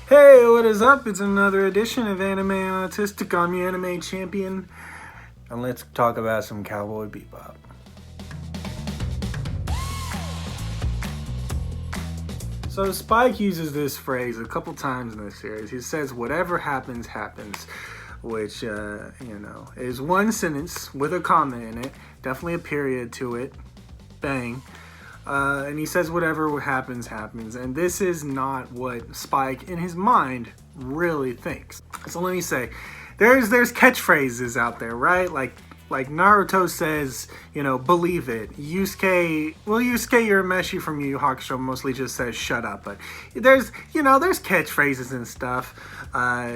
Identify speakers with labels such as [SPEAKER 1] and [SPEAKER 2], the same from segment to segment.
[SPEAKER 1] Hey, what is up? It's another edition of Anime Autistic. I'm your anime champion, and let's talk about some Cowboy Bebop. So Spike uses this phrase a couple times in this series. He says, "Whatever happens, happens," which is one sentence with a comma in it, definitely a period to it, bang. And he says whatever happens, happens. And this is not what Spike, in his mind, really thinks. So let me say, there's catchphrases out there, right? Like Naruto says, believe it. Yusuke Urameshi from Yu Yu Hakusho mostly just says shut up. But there's catchphrases and stuff. I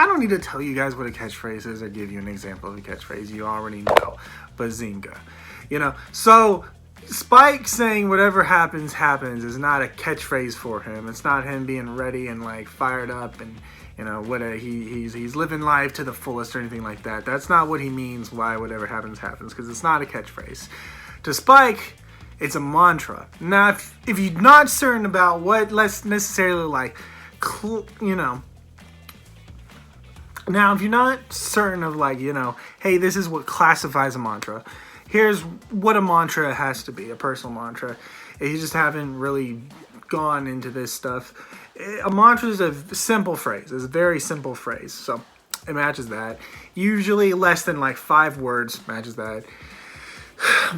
[SPEAKER 1] don't need to tell you guys what a catchphrase is or give you an example of a catchphrase. You already know. Bazinga. So Spike saying whatever happens, happens is not a catchphrase for him. It's not him being ready and fired up and he's living life to the fullest or anything like that. That's not what he means by whatever happens, happens, because it's not a catchphrase. To Spike, it's a mantra. Now, if you're not certain about what, let's necessarily now, if you're not certain of hey, this is what classifies a mantra, here's what a mantra has to be, a personal mantra. If you just haven't really gone into this stuff, a mantra is a simple phrase. It's a very simple phrase. So it matches that. Usually less than 5 words matches that.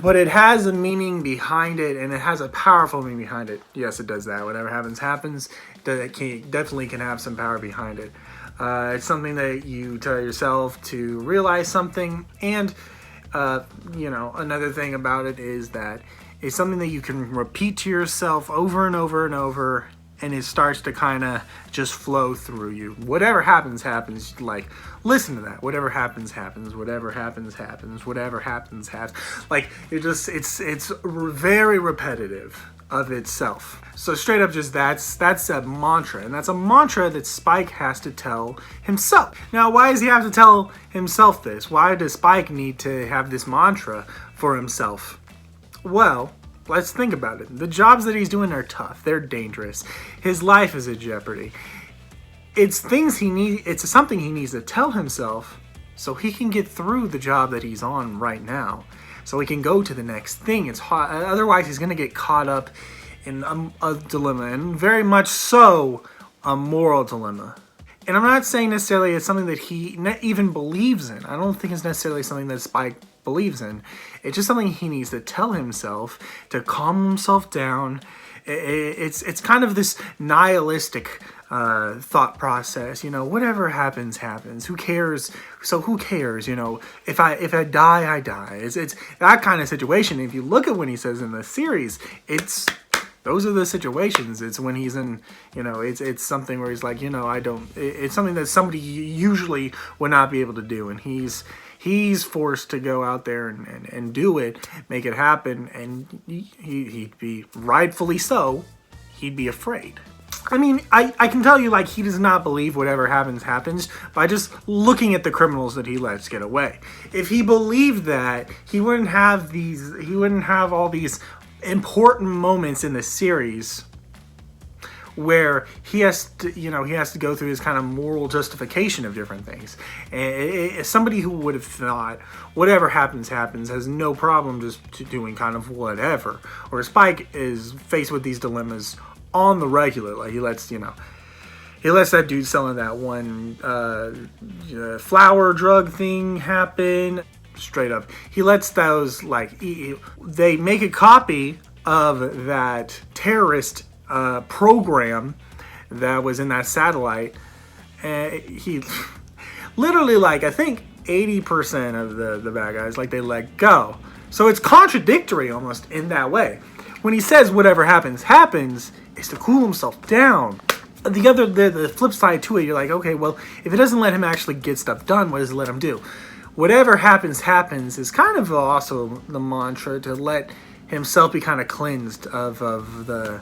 [SPEAKER 1] But it has a meaning behind it, and it has a powerful meaning behind it. Yes, it does that. Whatever happens, happens. It definitely can have some power behind it. It's something that you tell yourself to realize something, and another thing about it is that it's something that you can repeat to yourself over and over and over, and it starts to kind of just flow through you. Whatever happens, happens. Listen to that. Whatever happens, happens. Whatever happens, happens. Whatever happens, happens. It's very repetitive of itself. So straight up, just that's a mantra, and that's a mantra that Spike has to tell himself. Now, why does he have to tell himself this? Why does Spike need to have this mantra for himself? Well, let's think about it. The jobs that he's doing are tough. They're dangerous. His life is in jeopardy. It's something he needs to tell himself so he can get through the job that he's on right now. So he can go to the next thing. Otherwise, he's going to get caught up in a dilemma, and very much so a moral dilemma. And I'm not saying necessarily it's something that he even believes in. I don't think it's necessarily something that Spike believes in. It's just something he needs to tell himself to calm himself down. It's kind of this nihilistic thought process. Whatever happens, happens. Who cares? So who cares? If I die, I die. It's that kind of situation. If you look at what he says in the series, those are the situations. It's when he's in, it's something where he's it's something that somebody usually would not be able to do, and he's forced to go out there and do it, make it happen, and he'd be, rightfully so, he'd be afraid. I mean, I can tell you, he does not believe whatever happens, happens by just looking at the criminals that he lets get away. If he believed that, he wouldn't have all these important moments in the series where he has to go through his kind of moral justification of different things. And somebody who would have thought whatever happens, happens, has no problem just doing kind of whatever. Or Spike is faced with these dilemmas on the regular. He lets that dude selling that one flower drug thing happen. Straight up, he lets those they make a copy of that terrorist program that was in that satellite, and he literally I think 80% of the bad guys they let go. So it's contradictory almost in that way. When he says whatever happens, happens, is to cool himself down. The flip side to it, you're okay, well, if it doesn't let him actually get stuff done, what does it let him do? Whatever happens, happens is kind of also the mantra to let himself be kind of cleansed of the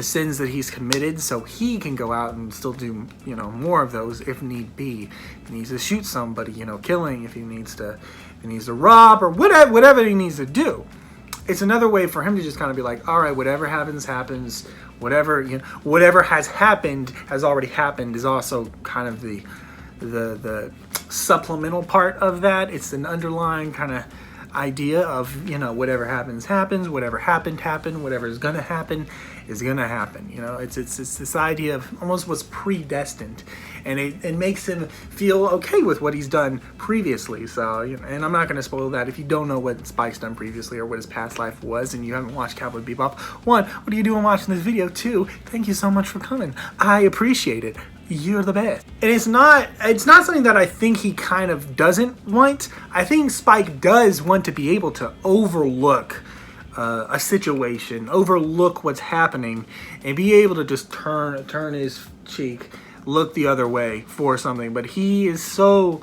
[SPEAKER 1] sins that he's committed, so he can go out and still do more of those if need be. If he needs to shoot somebody, killing. If he needs to rob or whatever he needs to do. it's another way for him to just kind of be like, all right, whatever happens, happens. Whatever, you know, whatever has happened has already happened is also kind of the supplemental part of that. It's an underlying kind of idea of, you know, whatever happens, happens. Whatever happened, happened. Whatever is gonna happen is gonna happen. You know, it's this idea of almost what's predestined, and it makes him feel okay with what he's done previously. So, you know, and I'm not gonna spoil that if you don't know what Spike's done previously or what his past life was, and you haven't watched Cowboy Bebop. 1, what are you doing watching this video? 2, thank you so much for coming. I appreciate it. You're the best. And it's not something that I think he kind of doesn't want. I think Spike does want to be able to overlook a situation, overlook what's happening, and be able to just turn his cheek, look the other way for something. But he is so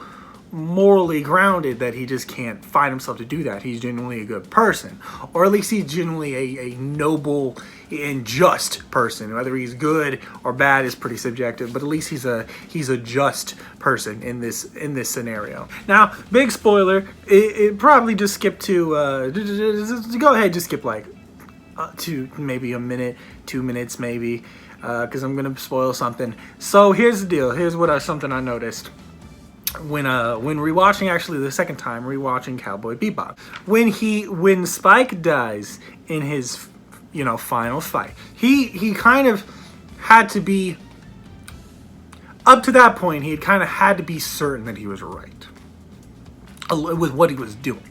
[SPEAKER 1] morally grounded that he just can't find himself to do that. He's genuinely a good person, or at least he's genuinely a noble and just person. Whether he's good or bad is pretty subjective, but at least he's a just person in this scenario. Now, big spoiler, it probably just skip to go ahead, just skip like to maybe a minute, 2 minutes maybe, because I'm gonna spoil something. So here's the deal. Here's something I noticed when rewatching, actually the second time rewatching Cowboy Bebop, when Spike dies in his, you know, final fight, he kind of had to be, up to that point he had kind of had to be certain that he was right with what he was doing,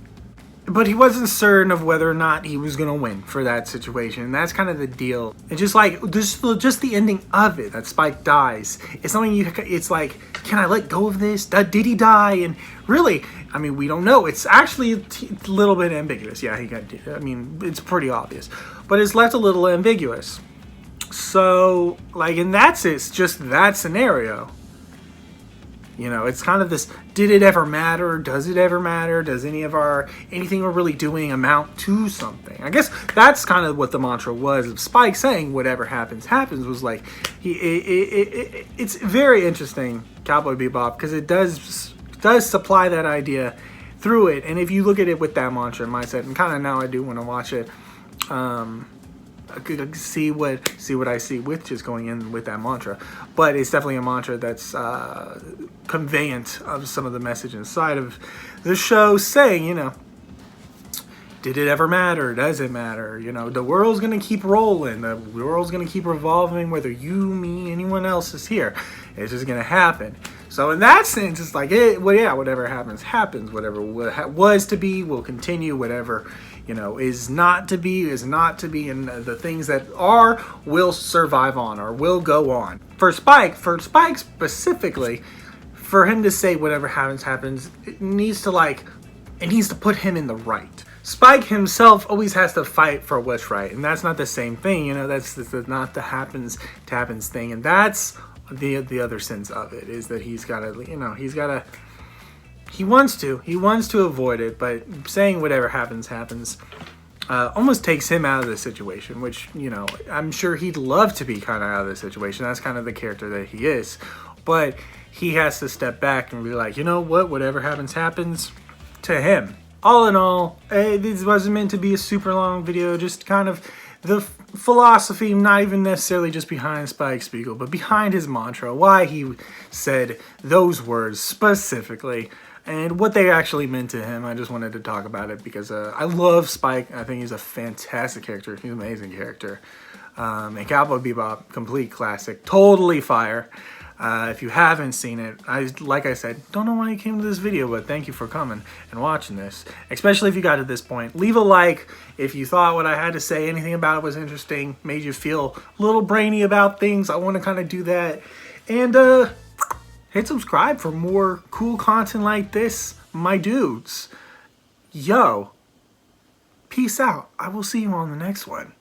[SPEAKER 1] but he wasn't certain of whether or not he was gonna win for that situation. And that's kind of the deal. It's just like just the ending of it, that Spike dies. It's something it's like, can I let go of this? Did he die? And really, I mean, we don't know. It's actually a little bit ambiguous. Yeah, I mean, it's pretty obvious, but it's left a little ambiguous. So, like, and that's it. It's just that scenario. You know, it's kind of this, did it ever matter? Does it ever matter? Does anything we're really doing amount to something? I guess that's kind of what the mantra was. Spike saying whatever happens, happens was like, it's very interesting, Cowboy Bebop, because it does supply that idea through it. And if you look at it with that mantra mindset, and kind of now I do want to watch it, I could see what I see with just going in with that mantra. But it's definitely a mantra that's conveyant of some of the message inside of the show, saying, you know, did it ever matter? Does it matter? You know, the world's gonna keep rolling. The world's gonna keep revolving, whether you, me, anyone else is here. It's just gonna happen. So in that sense, it's like, whatever happens, happens. Whatever was to be will continue. Whatever, you know, is not to be, and the things that are will survive on or will go on. For Spike specifically, for him to say whatever happens, happens, it needs to put him in the right. Spike himself always has to fight for what's right, and that's not the same thing. You know, that's not the happens thing, and that's the other sense of it, is that he wants to avoid it, but saying whatever happens, almost takes him out of the situation, which, you know, I'm sure he'd love to be kind of out of the situation. That's kind of the character that he is, but he has to step back and be like, you know what, whatever happens to him. All in all, this wasn't meant to be a super long video, just kind of the philosophy, not even necessarily just behind Spike Spiegle, but behind his mantra, why he said those words specifically, and what they actually meant to him. I just wanted to talk about it because I love Spike. I think he's a fantastic character. He's an amazing character. And Cowboy Bebop, complete classic, totally fire. If you haven't seen it, like I said, don't know why you came to this video, but thank you for coming and watching this, especially if you got to this point. Leave a like if you thought what I had to say, anything about it was interesting, made you feel a little brainy about things. I want to kind of do that. And hit subscribe for more cool content like this, my dudes. Yo, peace out. I will see you on the next one.